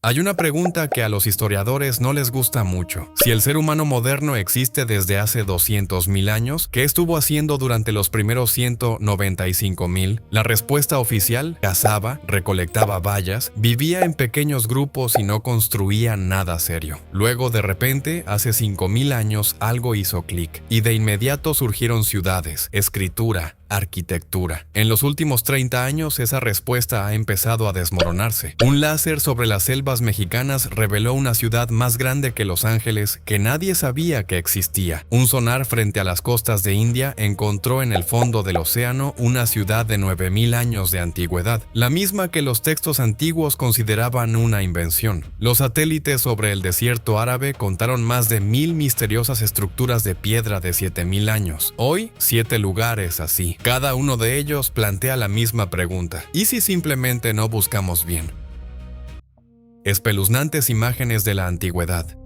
Hay una pregunta que a los historiadores no les gusta mucho. Si el ser humano moderno existe desde hace 200.000 años, ¿qué estuvo haciendo durante los primeros 195.000? La respuesta oficial: cazaba, recolectaba bayas, vivía en pequeños grupos y no construía nada serio. Luego, de repente, hace 5.000 años, algo hizo clic, y de inmediato surgieron ciudades, escritura, arquitectura. En los últimos 30 años, esa respuesta ha empezado a desmoronarse. Un láser sobre las selvas mexicanas reveló una ciudad más grande que Los Ángeles que nadie sabía que existía. Un sonar frente a las costas de India encontró en el fondo del océano una ciudad de 9.000 años de antigüedad, la misma que los textos antiguos consideraban una invención. Los satélites sobre el desierto árabe contaron más de 1.000 misteriosas estructuras de piedra de 7.000 años. Hoy, 7 lugares así. Cada uno de ellos plantea la misma pregunta: ¿y si simplemente no buscamos bien? Espeluznantes imágenes de la antigüedad.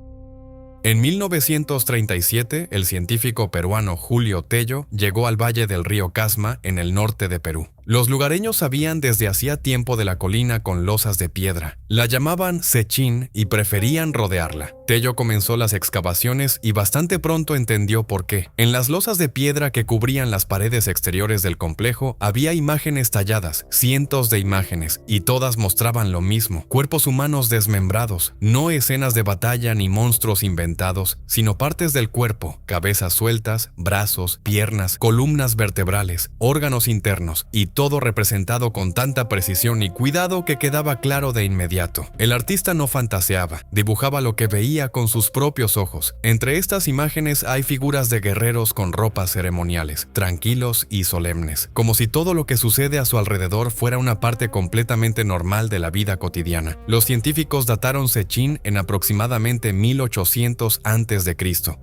En 1937, el científico peruano Julio Tello llegó al valle del río Casma, en el norte de Perú. Los lugareños sabían desde hacía tiempo de la colina con losas de piedra. La llamaban Sechín y preferían rodearla. Tello comenzó las excavaciones y bastante pronto entendió por qué. En las losas de piedra que cubrían las paredes exteriores del complejo había imágenes talladas, cientos de imágenes, y todas mostraban lo mismo: cuerpos humanos desmembrados, no escenas de batalla ni monstruos inventados, sino partes del cuerpo, cabezas sueltas, brazos, piernas, columnas vertebrales, órganos internos, y todo representado con tanta precisión y cuidado que quedaba claro de inmediato. El artista no fantaseaba, dibujaba lo que veía con sus propios ojos. Entre estas imágenes hay figuras de guerreros con ropas ceremoniales, tranquilos y solemnes, como si todo lo que sucede a su alrededor fuera una parte completamente normal de la vida cotidiana. Los científicos dataron Sechín en aproximadamente 1800 a.C.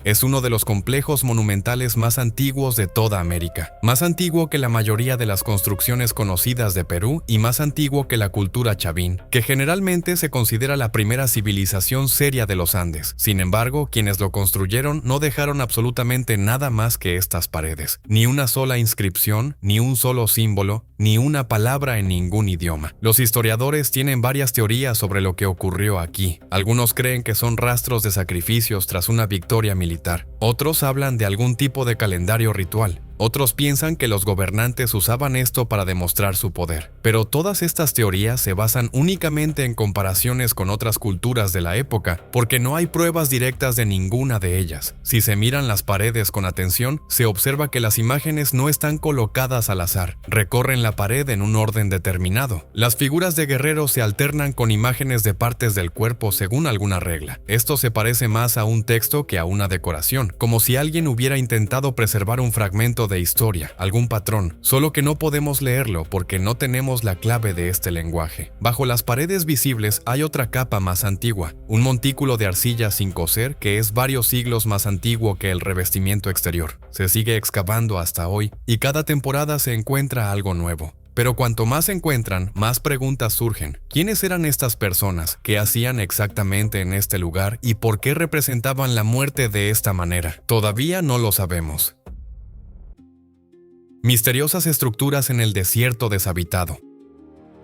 Es uno de los complejos monumentales más antiguos de toda América, más antiguo que la mayoría de las construcciones conocidas de Perú y más antiguo que la cultura chavín, que generalmente se considera la primera civilización seria de los Andes. Sin embargo, quienes lo construyeron no dejaron absolutamente nada más que estas paredes. Ni una sola inscripción, ni un solo símbolo, ni una palabra en ningún idioma. Los historiadores tienen varias teorías sobre lo que ocurrió aquí. Algunos creen que son rastros de sacrificios tras una victoria militar. Otros hablan de algún tipo de calendario ritual. Otros piensan que los gobernantes usaban esto para demostrar su poder. Pero todas estas teorías se basan únicamente en comparaciones con otras culturas de la época, porque no hay pruebas directas de ninguna de ellas. Si se miran las paredes con atención, se observa que las imágenes no están colocadas al azar, recorren la pared en un orden determinado. Las figuras de guerreros se alternan con imágenes de partes del cuerpo según alguna regla. Esto se parece más a un texto que a una decoración, como si alguien hubiera intentado preservar un fragmento de historia, algún patrón, solo que no podemos leerlo porque no tenemos la clave de este lenguaje. Bajo las paredes visibles hay otra capa más antigua, un montículo de arcilla sin cocer que es varios siglos más antiguo que el revestimiento exterior. Se sigue excavando hasta hoy y cada temporada se encuentra algo nuevo. Pero cuanto más se encuentran, más preguntas surgen. ¿Quiénes eran estas personas? ¿Qué hacían exactamente en este lugar? ¿Y por qué representaban la muerte de esta manera? Todavía no lo sabemos. Misteriosas estructuras en el desierto deshabitado.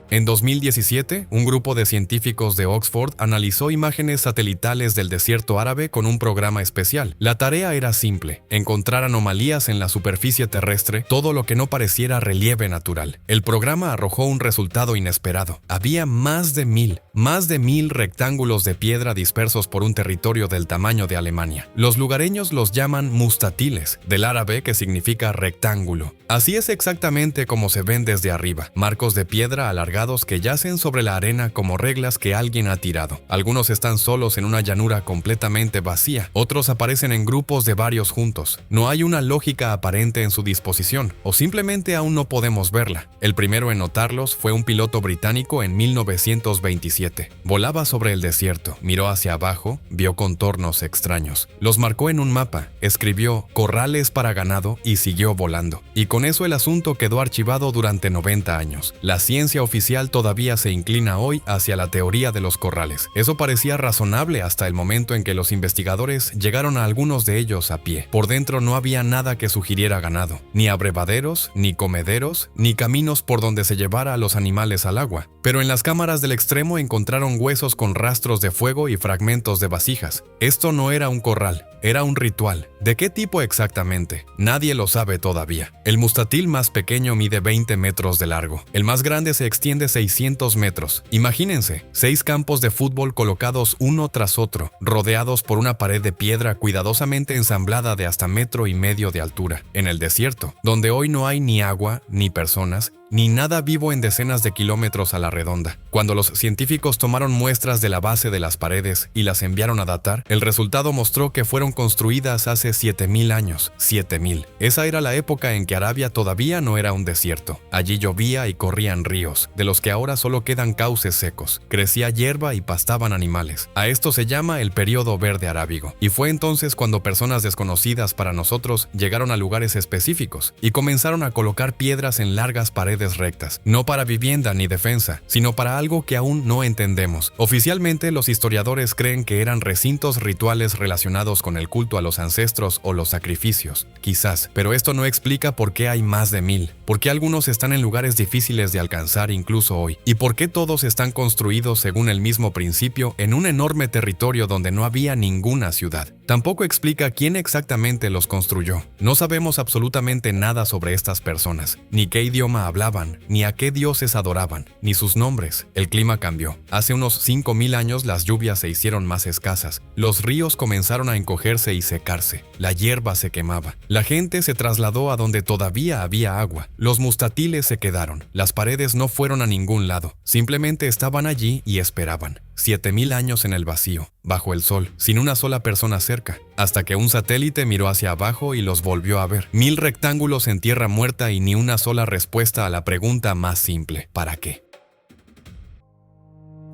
En 2017, un grupo de científicos de Oxford analizó imágenes satelitales del desierto árabe con un programa especial. La tarea era simple: encontrar anomalías en la superficie terrestre, todo lo que no pareciera relieve natural. El programa arrojó un resultado inesperado. Había más de 1.000 rectángulos de piedra dispersos por un territorio del tamaño de Alemania. Los lugareños los llaman mustatiles, del árabe que significa rectángulo. Así es exactamente como se ven desde arriba: marcos de piedra alargados que yacen sobre la arena como reglas que alguien ha tirado. Algunos están solos en una llanura completamente vacía, otros aparecen en grupos de varios juntos. No hay una lógica aparente en su disposición, o simplemente aún no podemos verla. El primero en notarlos fue un piloto británico en 1927. Volaba sobre el desierto, miró hacia abajo, vio contornos extraños. Los marcó en un mapa, escribió "corrales para ganado" y siguió volando. Y con eso el asunto quedó archivado durante 90 años. La ciencia oficial oficial todavía se inclina hoy hacia la teoría de los corrales. Eso parecía razonable hasta el momento en que los investigadores llegaron a algunos de ellos a pie. Por dentro no había nada que sugiriera ganado, ni abrevaderos, ni comederos, ni caminos por donde se llevara a los animales al agua. Pero en las cámaras del extremo encontraron huesos con rastros de fuego y fragmentos de vasijas. Esto no era un corral, era un ritual. ¿De qué tipo exactamente? Nadie lo sabe todavía. El mustatil más pequeño mide 20 metros de largo. El más grande se extiende 600 metros. Imagínense, 6 campos de fútbol colocados uno tras otro, rodeados por una pared de piedra cuidadosamente ensamblada de hasta 1,5 metros de altura, en el desierto, donde hoy no hay ni agua, ni personas, ni nada vivo en decenas de kilómetros a la redonda. Cuando los científicos tomaron muestras de la base de las paredes y las enviaron a datar, el resultado mostró que fueron construidas hace 7,000 años. 7,000. Esa era la época en que Arabia todavía no era un desierto. Allí llovía y corrían ríos, de los que ahora solo quedan cauces secos. Crecía hierba y pastaban animales. A esto se llama el período verde arábigo. Y fue entonces cuando personas desconocidas para nosotros llegaron a lugares específicos y comenzaron a colocar piedras en largas paredes rectas, no para vivienda ni defensa, sino para algo que aún no entendemos. Oficialmente, los historiadores creen que eran recintos rituales relacionados con el culto a los ancestros o los sacrificios, quizás, pero esto no explica por qué hay más de 1,000, por qué algunos están en lugares difíciles de alcanzar incluso hoy, y por qué todos están construidos según el mismo principio en un enorme territorio donde no había ninguna ciudad. Tampoco explica quién exactamente los construyó. No sabemos absolutamente nada sobre estas personas, ni qué idioma hablaban, ni a qué dioses adoraban, ni sus nombres. El clima cambió. Hace unos 5,000 años las lluvias se hicieron más escasas. Los ríos comenzaron a encogerse y secarse. La hierba se quemaba. La gente se trasladó a donde todavía había agua. Los mustatiles se quedaron. Las paredes no fueron a ningún lado. Simplemente estaban allí y esperaban. 7,000 años en el vacío, bajo el sol, sin una sola persona cerca, hasta que un satélite miró hacia abajo y los volvió a ver. 1,000 rectángulos en tierra muerta y ni una sola respuesta a la pregunta más simple: ¿para qué?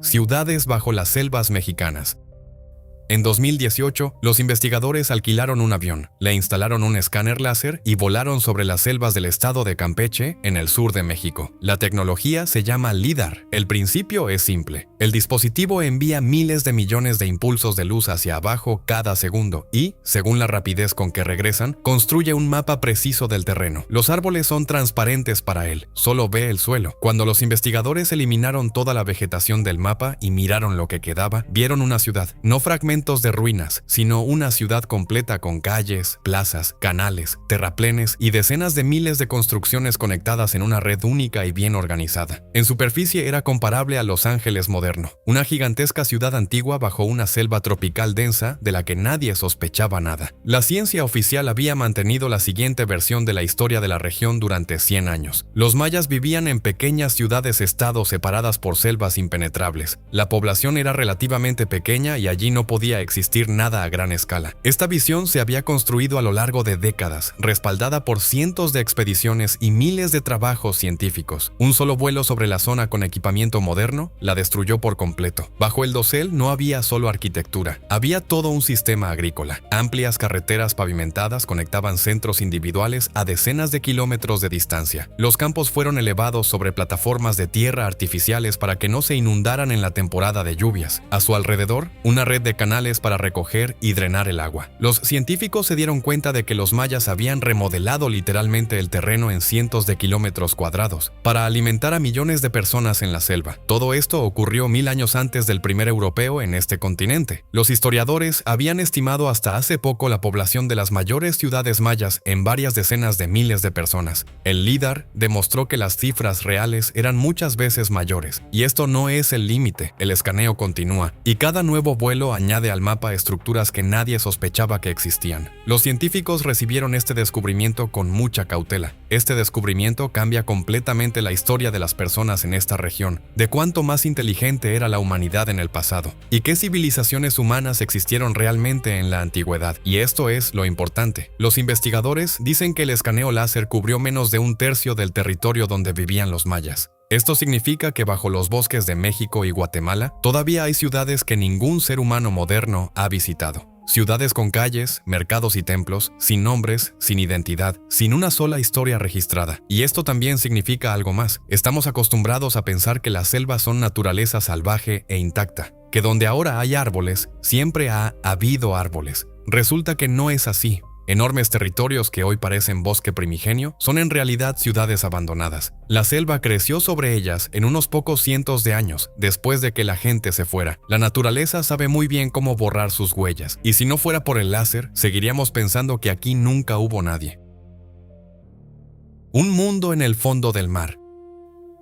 Ciudades bajo las selvas mexicanas. En 2018, los investigadores alquilaron un avión, le instalaron un escáner láser y volaron sobre las selvas del estado de Campeche, en el sur de México. La tecnología se llama LIDAR. El principio es simple. El dispositivo envía miles de millones de impulsos de luz hacia abajo cada segundo y, según la rapidez con que regresan, construye un mapa preciso del terreno. Los árboles son transparentes para él, solo ve el suelo. Cuando los investigadores eliminaron toda la vegetación del mapa y miraron lo que quedaba, vieron una ciudad, no fragmentos de ruinas, sino una ciudad completa con calles, plazas, canales, terraplenes y decenas de miles de construcciones conectadas en una red única y bien organizada. En superficie era comparable a Los Ángeles moderno, una gigantesca ciudad antigua bajo una selva tropical densa de la que nadie sospechaba nada. La ciencia oficial había mantenido la siguiente versión de la historia de la región durante 100 años. Los mayas vivían en pequeñas ciudades-estado separadas por selvas impenetrables. La población era relativamente pequeña y allí no podía existir nada a gran escala. Esta visión se había construido a lo largo de décadas, respaldada por cientos de expediciones y miles de trabajos científicos. Un solo vuelo sobre la zona con equipamiento moderno la destruyó por completo. Bajo el dosel no había solo arquitectura, había todo un sistema agrícola. Amplias carreteras pavimentadas conectaban centros individuales a decenas de kilómetros de distancia. Los campos fueron elevados sobre plataformas de tierra artificiales para que no se inundaran en la temporada de lluvias. A su alrededor, una red de canales para recoger y drenar el agua. Los científicos se dieron cuenta de que los mayas habían remodelado literalmente el terreno en cientos de kilómetros cuadrados para alimentar a millones de personas en la selva. Todo esto ocurrió 1,000 años antes del primer europeo en este continente. Los historiadores habían estimado hasta hace poco la población de las mayores ciudades mayas en varias decenas de miles de personas. El LIDAR demostró que las cifras reales eran muchas veces mayores. Y esto no es el límite. El escaneo continúa y cada nuevo vuelo añade al mapa estructuras que nadie sospechaba que existían. Los científicos recibieron este descubrimiento con mucha cautela. Este descubrimiento cambia completamente la historia de las personas en esta región, de cuánto más inteligente era la humanidad en el pasado, y qué civilizaciones humanas existieron realmente en la antigüedad. Y esto es lo importante. Los investigadores dicen que el escaneo láser cubrió menos de 1/3 del territorio donde vivían los mayas. Esto significa que bajo los bosques de México y Guatemala todavía hay ciudades que ningún ser humano moderno ha visitado. Ciudades con calles, mercados y templos, sin nombres, sin identidad, sin una sola historia registrada. Y esto también significa algo más. Estamos acostumbrados a pensar que las selvas son naturaleza salvaje e intacta, que donde ahora hay árboles, siempre ha habido árboles. Resulta que no es así. Enormes territorios que hoy parecen bosque primigenio son en realidad ciudades abandonadas. La selva creció sobre ellas en unos pocos cientos de años, después de que la gente se fuera. La naturaleza sabe muy bien cómo borrar sus huellas, y si no fuera por el láser, seguiríamos pensando que aquí nunca hubo nadie. Un mundo en el fondo del mar.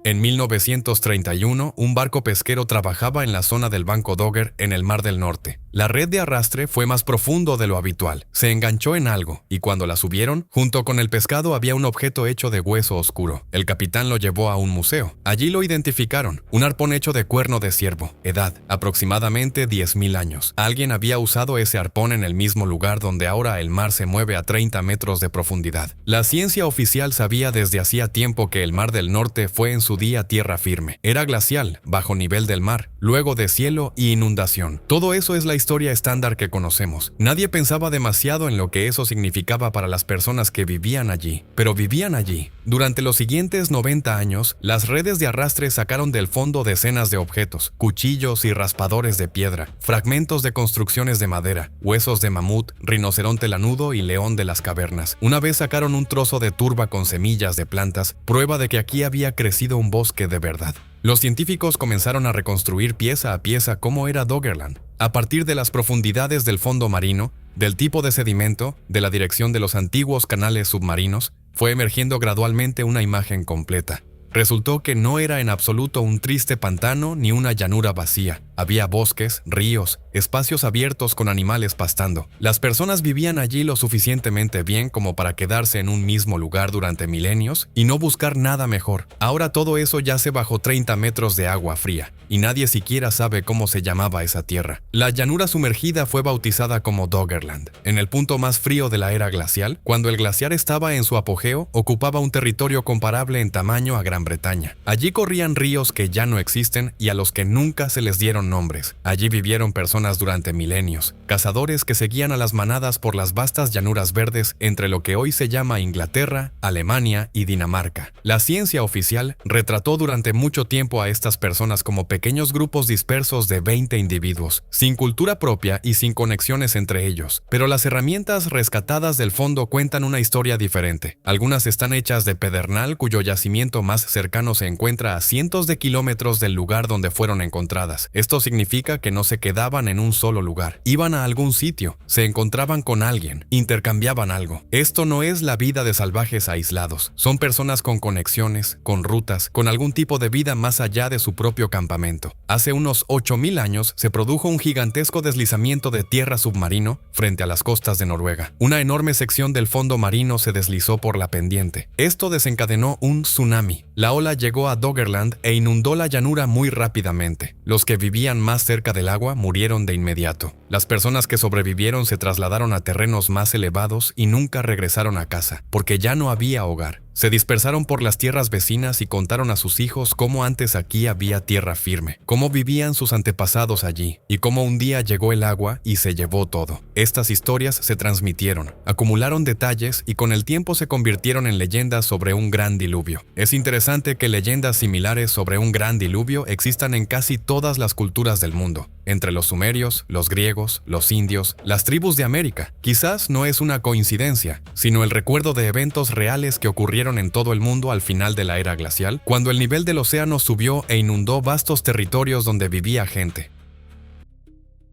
En 1931, un barco pesquero trabajaba en la zona del Banco Dogger en el Mar del Norte. La red de arrastre fue más profundo de lo habitual. Se enganchó en algo, y cuando la subieron, junto con el pescado había un objeto hecho de hueso oscuro. El capitán lo llevó a un museo. Allí lo identificaron, un arpón hecho de cuerno de ciervo. Edad, aproximadamente 10.000 años. Alguien había usado ese arpón en el mismo lugar donde ahora el mar se mueve a 30 metros de profundidad. La ciencia oficial sabía desde hacía tiempo que el Mar del Norte fue en su día tierra firme. Era glacial, bajo nivel del mar, luego de cielo y inundación. Todo eso es la historia estándar que conocemos. Nadie pensaba demasiado en lo que eso significaba para las personas que vivían allí, pero vivían allí. Durante los siguientes 90 años, las redes de arrastre sacaron del fondo decenas de objetos, cuchillos y raspadores de piedra, fragmentos de construcciones de madera, huesos de mamut, rinoceronte lanudo y león de las cavernas. Una vez sacaron un trozo de turba con semillas de plantas, prueba de que aquí había crecido un bosque de verdad. Los científicos comenzaron a reconstruir pieza a pieza cómo era Doggerland. A partir de las profundidades del fondo marino, del tipo de sedimento, de la dirección de los antiguos canales submarinos, fue emergiendo gradualmente una imagen completa. Resultó que no era en absoluto un triste pantano ni una llanura vacía. Había bosques, ríos, espacios abiertos con animales pastando. Las personas vivían allí lo suficientemente bien como para quedarse en un mismo lugar durante milenios y no buscar nada mejor. Ahora todo eso yace bajo 30 metros de agua fría, y nadie siquiera sabe cómo se llamaba esa tierra. La llanura sumergida fue bautizada como Doggerland. En el punto más frío de la era glacial, cuando el glaciar estaba en su apogeo, ocupaba un territorio comparable en tamaño a Gran Bretaña. Allí corrían ríos que ya no existen y a los que nunca se les dieron nombres. Allí vivieron personas durante milenios, cazadores que seguían a las manadas por las vastas llanuras verdes entre lo que hoy se llama Inglaterra, Alemania y Dinamarca. La ciencia oficial retrató durante mucho tiempo a estas personas como pequeños grupos dispersos de 20 individuos, sin cultura propia y sin conexiones entre ellos. Pero las herramientas rescatadas del fondo cuentan una historia diferente. Algunas están hechas de pedernal cuyo yacimiento más cercano se encuentra a cientos de kilómetros del lugar donde fueron encontradas. Esto significa que no se quedaban en un solo lugar. Iban a algún sitio, se encontraban con alguien, intercambiaban algo. Esto no es la vida de salvajes aislados. Son personas con conexiones, con rutas, con algún tipo de vida más allá de su propio campamento. Hace unos 8.000 años se produjo un gigantesco deslizamiento de tierra submarino frente a las costas de Noruega. Una enorme sección del fondo marino se deslizó por la pendiente. Esto desencadenó un tsunami. La ola llegó a Doggerland e inundó la llanura muy rápidamente. Los que vivían más cerca del agua murieron de inmediato. Las personas que sobrevivieron se trasladaron a terrenos más elevados y nunca regresaron a casa, porque ya no había hogar. Se dispersaron por las tierras vecinas y contaron a sus hijos cómo antes aquí había tierra firme, cómo vivían sus antepasados allí, y cómo un día llegó el agua y se llevó todo. Estas historias se transmitieron, acumularon detalles y con el tiempo se convirtieron en leyendas sobre un gran diluvio. Es interesante que leyendas similares sobre un gran diluvio existan en casi todas las culturas del mundo, entre los sumerios, los griegos, los indios, las tribus de América. Quizás no es una coincidencia, sino el recuerdo de eventos reales que ocurrieron en todo el mundo al final de la era glacial, cuando el nivel del océano subió e inundó vastos territorios donde vivía gente.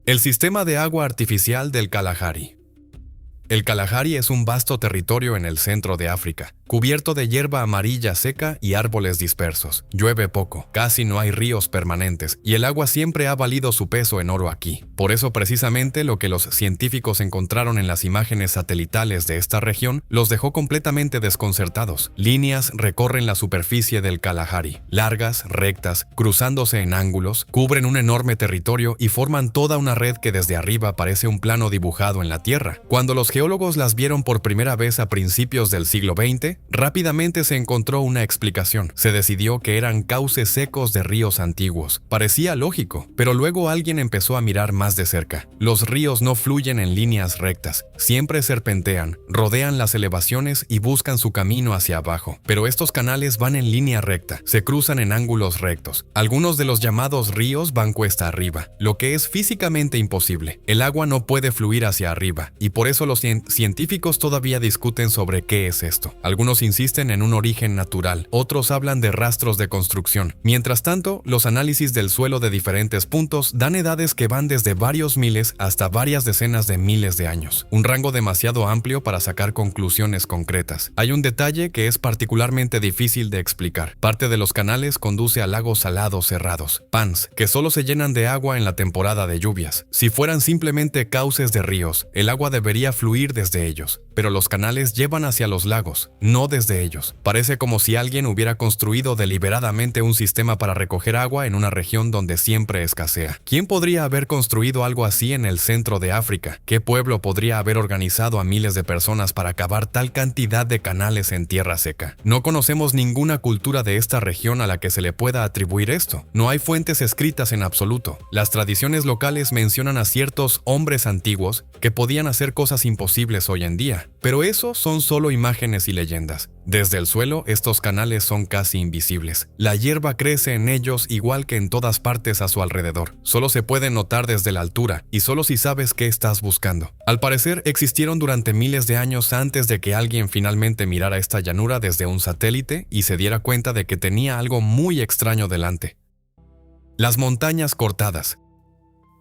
El sistema de agua artificial del Kalahari. El Kalahari es un vasto territorio en el centro de África, cubierto de hierba amarilla seca y árboles dispersos. Llueve poco, casi no hay ríos permanentes, y el agua siempre ha valido su peso en oro aquí. Por eso precisamente lo que los científicos encontraron en las imágenes satelitales de esta región los dejó completamente desconcertados. Líneas recorren la superficie del Kalahari, largas, rectas, cruzándose en ángulos, cubren un enorme territorio y forman toda una red que desde arriba parece un plano dibujado en la tierra. Cuando los geólogos las vieron por primera vez a principios del siglo XX, Rápidamente se encontró una explicación. Se decidió que eran cauces secos de ríos antiguos. Parecía lógico, pero luego alguien empezó a mirar más de cerca. Los ríos no fluyen en líneas rectas, siempre serpentean, rodean las elevaciones y buscan su camino hacia abajo. Pero estos canales van en línea recta, se cruzan en ángulos rectos. Algunos de los llamados ríos van cuesta arriba, lo que es físicamente imposible. El agua no puede fluir hacia arriba, y por eso los científicos todavía discuten sobre qué es esto. Algunos insisten en un origen natural, otros hablan de rastros de construcción. Mientras tanto, los análisis del suelo de diferentes puntos dan edades que van desde varios miles hasta varias decenas de miles de años, un rango demasiado amplio para sacar conclusiones concretas. Hay un detalle que es particularmente difícil de explicar. Parte de los canales conduce a lagos salados cerrados, ponds, que solo se llenan de agua en la temporada de lluvias. Si fueran simplemente cauces de ríos, el agua debería fluir desde ellos, pero los canales llevan hacia los lagos, no desde ellos. Parece como si alguien hubiera construido deliberadamente un sistema para recoger agua en una región donde siempre escasea. ¿Quién podría haber construido algo así en el centro de África? ¿Qué pueblo podría haber organizado a miles de personas para cavar tal cantidad de canales en tierra seca? No conocemos ninguna cultura de esta región a la que se le pueda atribuir esto. No hay fuentes escritas en absoluto. Las tradiciones locales mencionan a ciertos hombres antiguos que podían hacer cosas imposibles hoy en día, pero eso son solo imágenes y leyendas. Desde el suelo, estos canales son casi invisibles. La hierba crece en ellos igual que en todas partes a su alrededor. Solo se puede notar desde la altura y solo si sabes qué estás buscando. Al parecer, existieron durante miles de años antes de que alguien finalmente mirara esta llanura desde un satélite y se diera cuenta de que tenía algo muy extraño delante. Las montañas cortadas.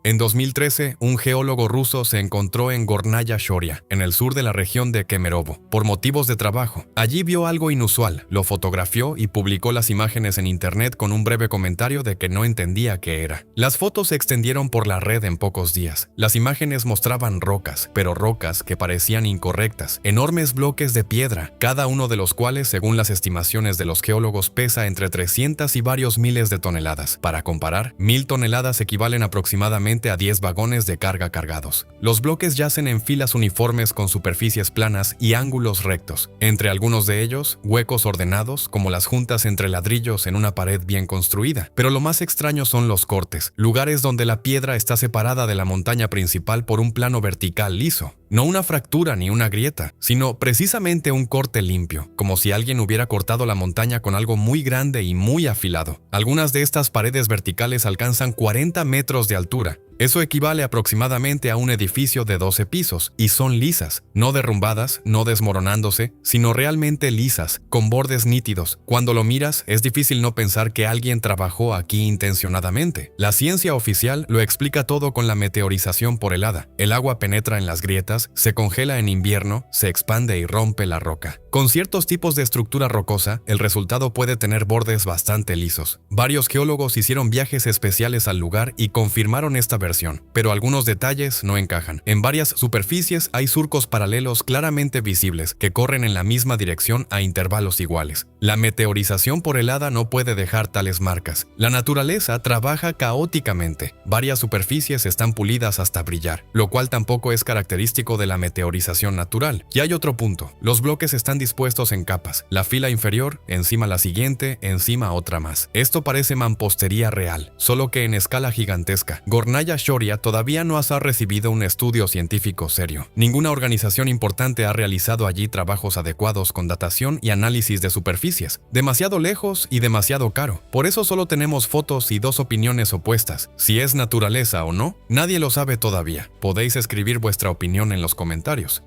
En 2013, un geólogo ruso se encontró en Gornaya Shoria, en el sur de la región de Kemerovo, por motivos de trabajo. Allí vio algo inusual, lo fotografió y publicó las imágenes en internet con un breve comentario de que no entendía qué era. Las fotos se extendieron por la red en pocos días. Las imágenes mostraban rocas, pero rocas que parecían incorrectas, enormes bloques de piedra, cada uno de los cuales, según las estimaciones de los geólogos, pesa entre 300 y varios miles de toneladas. Para comparar, 1000 toneladas equivalen aproximadamente a 10 vagones de carga cargados. Los bloques yacen en filas uniformes con superficies planas y ángulos rectos. Entre algunos de ellos, huecos ordenados, como las juntas entre ladrillos en una pared bien construida. Pero lo más extraño son los cortes, lugares donde la piedra está separada de la montaña principal por un plano vertical liso. No una fractura ni una grieta, sino precisamente un corte limpio, como si alguien hubiera cortado la montaña con algo muy grande y muy afilado. Algunas de estas paredes verticales alcanzan 40 metros de altura. Eso equivale aproximadamente a un edificio de 12 pisos, y son lisas, no derrumbadas, no desmoronándose, sino realmente lisas, con bordes nítidos. Cuando lo miras, es difícil no pensar que alguien trabajó aquí intencionadamente. La ciencia oficial lo explica todo con la meteorización por helada. El agua penetra en las grietas, se congela en invierno, se expande y rompe la roca. Con ciertos tipos de estructura rocosa, el resultado puede tener bordes bastante lisos. Varios geólogos hicieron viajes especiales al lugar y confirmaron esta versión, pero algunos detalles no encajan. En varias superficies hay surcos paralelos claramente visibles que corren en la misma dirección a intervalos iguales. La meteorización por helada no puede dejar tales marcas. La naturaleza trabaja caóticamente. Varias superficies están pulidas hasta brillar, lo cual tampoco es característico de la meteorización natural. Y hay otro punto. Los bloques están dispuestos en capas. La fila inferior, encima la siguiente, encima otra más. Esto parece mampostería real, solo que en escala gigantesca. Gornaya Shoria todavía no ha recibido un estudio científico serio. Ninguna organización importante ha realizado allí trabajos adecuados con datación y análisis de superficies. Demasiado lejos y demasiado caro. Por eso solo tenemos fotos y dos opiniones opuestas. Si es naturaleza o no, nadie lo sabe todavía. Podéis escribir vuestra opinión en los comentarios.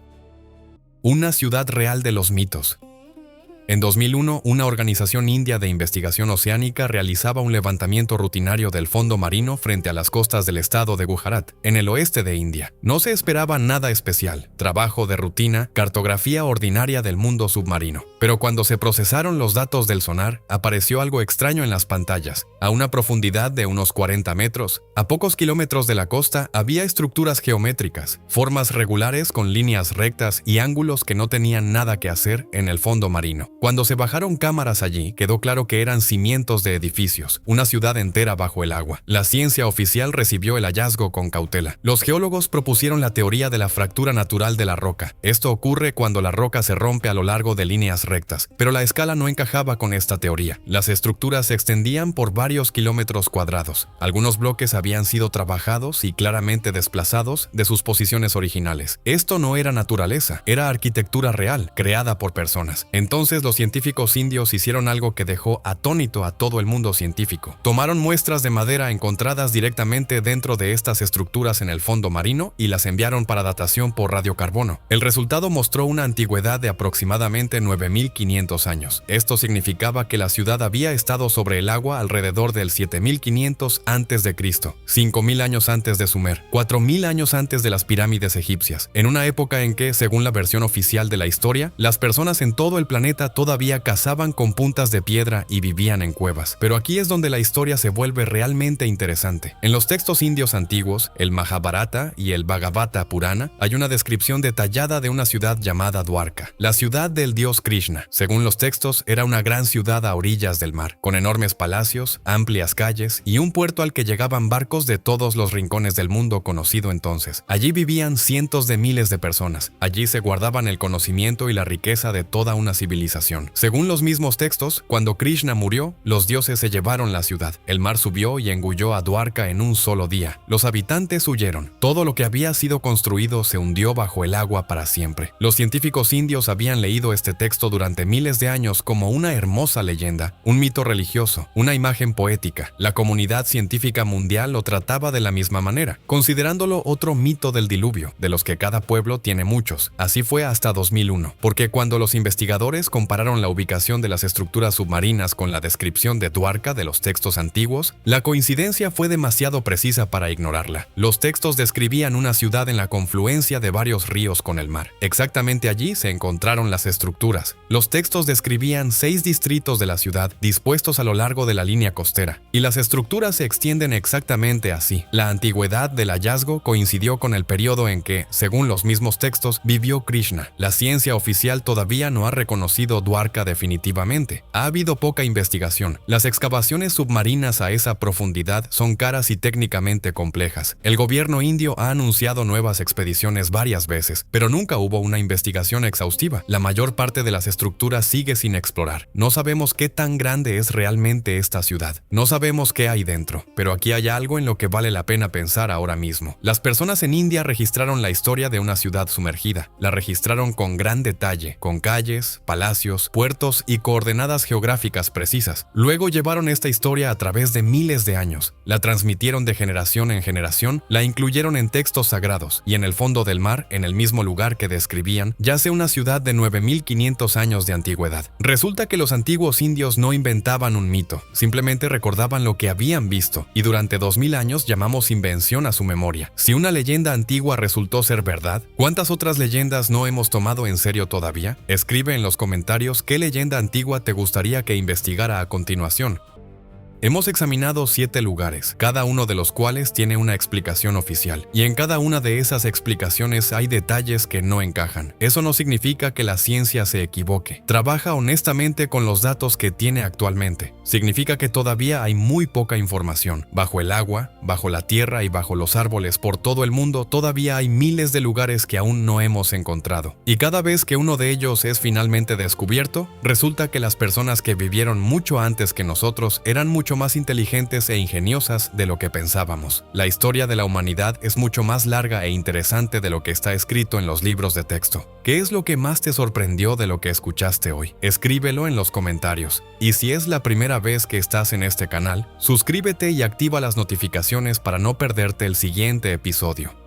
Una ciudad real de los mitos. En 2001, una organización india de investigación oceánica realizaba un levantamiento rutinario del fondo marino frente a las costas del estado de Gujarat, en el oeste de India. No se esperaba nada especial, trabajo de rutina, cartografía ordinaria del mundo submarino. Pero cuando se procesaron los datos del sonar, apareció algo extraño en las pantallas. A una profundidad de unos 40 metros, a pocos kilómetros de la costa, había estructuras geométricas, formas regulares con líneas rectas y ángulos que no tenían nada que hacer en el fondo marino. Cuando se bajaron cámaras allí, quedó claro que eran cimientos de edificios, una ciudad entera bajo el agua. La ciencia oficial recibió el hallazgo con cautela. Los geólogos propusieron la teoría de la fractura natural de la roca. Esto ocurre cuando la roca se rompe a lo largo de líneas rectas, pero la escala no encajaba con esta teoría. Las estructuras se extendían por varios kilómetros cuadrados. Algunos bloques habían sido trabajados y claramente desplazados de sus posiciones originales. Esto no era naturaleza, era arquitectura real, creada por personas. Entonces los científicos indios hicieron algo que dejó atónito a todo el mundo científico. Tomaron muestras de madera encontradas directamente dentro de estas estructuras en el fondo marino y las enviaron para datación por radiocarbono. El resultado mostró una antigüedad de aproximadamente 9500 años. Esto significaba que la ciudad había estado sobre el agua alrededor del 7500 a.C., 5000 años antes de Sumer, 4000 años antes de las pirámides egipcias, en una época en que, según la versión oficial de la historia, las personas en todo el planeta todavía cazaban con puntas de piedra y vivían en cuevas. Pero aquí es donde la historia se vuelve realmente interesante. En los textos indios antiguos, el Mahabharata y el Bhagavata Purana, hay una descripción detallada de una ciudad llamada Dwarka, la ciudad del dios Krishna. Según los textos, era una gran ciudad a orillas del mar, con enormes palacios, amplias calles y un puerto al que llegaban barcos de todos los rincones del mundo conocido entonces. Allí vivían cientos de miles de personas. Allí se guardaban el conocimiento y la riqueza de toda una civilización. Según los mismos textos, cuando Krishna murió, los dioses se llevaron la ciudad. El mar subió y engulló a Dwarka en un solo día. Los habitantes huyeron. Todo lo que había sido construido se hundió bajo el agua para siempre. Los científicos indios habían leído este texto durante miles de años como una hermosa leyenda, un mito religioso, una imagen poética. La comunidad científica mundial lo trataba de la misma manera, considerándolo otro mito del diluvio, de los que cada pueblo tiene muchos. Así fue hasta 2001, porque cuando los investigadores compararon la ubicación de las estructuras submarinas con la descripción de Dwarka de los textos antiguos, la coincidencia fue demasiado precisa para ignorarla. Los textos describían una ciudad en la confluencia de varios ríos con el mar. Exactamente allí se encontraron las estructuras. Los textos describían 6 distritos de la ciudad dispuestos a lo largo de la línea costera, y las estructuras se extienden exactamente así. La antigüedad del hallazgo coincidió con el periodo en que, según los mismos textos, vivió Krishna. La ciencia oficial todavía no ha reconocido Dwarka definitivamente. Ha habido poca investigación. Las excavaciones submarinas a esa profundidad son caras y técnicamente complejas. El gobierno indio ha anunciado nuevas expediciones varias veces, pero nunca hubo una investigación exhaustiva. La mayor parte de las estructuras sigue sin explorar. No sabemos qué tan grande es realmente esta ciudad. No sabemos qué hay dentro, pero aquí hay algo en lo que vale la pena pensar ahora mismo. Las personas en India registraron la historia de una ciudad sumergida. La registraron con gran detalle, con calles, palacios, puertos y coordenadas geográficas precisas. Luego llevaron esta historia a través de miles de años. La transmitieron de generación en generación, la incluyeron en textos sagrados, y en el fondo del mar, en el mismo lugar que describían, yace una ciudad de 9500 años de antigüedad. Resulta que los antiguos indios no inventaban un mito, simplemente recordaban lo que habían visto, y durante 2000 años llamamos invención a su memoria. Si una leyenda antigua resultó ser verdad, ¿cuántas otras leyendas no hemos tomado en serio todavía? Escribe en los comentarios qué leyenda antigua te gustaría que investigara a continuación. Hemos examinado 7 lugares, cada uno de los cuales tiene una explicación oficial, y en cada una de esas explicaciones hay detalles que no encajan. Eso no significa que la ciencia se equivoque. Trabaja honestamente con los datos que tiene actualmente. Significa que todavía hay muy poca información. Bajo el agua, bajo la tierra y bajo los árboles por todo el mundo todavía hay miles de lugares que aún no hemos encontrado. Y cada vez que uno de ellos es finalmente descubierto, resulta que las personas que vivieron mucho antes que nosotros eran mucho más inteligentes e ingeniosas de lo que pensábamos. La historia de la humanidad es mucho más larga e interesante de lo que está escrito en los libros de texto. ¿Qué es lo que más te sorprendió de lo que escuchaste hoy? Escríbelo en los comentarios. Y si es la primera vez que estás en este canal, suscríbete y activa las notificaciones para no perderte el siguiente episodio.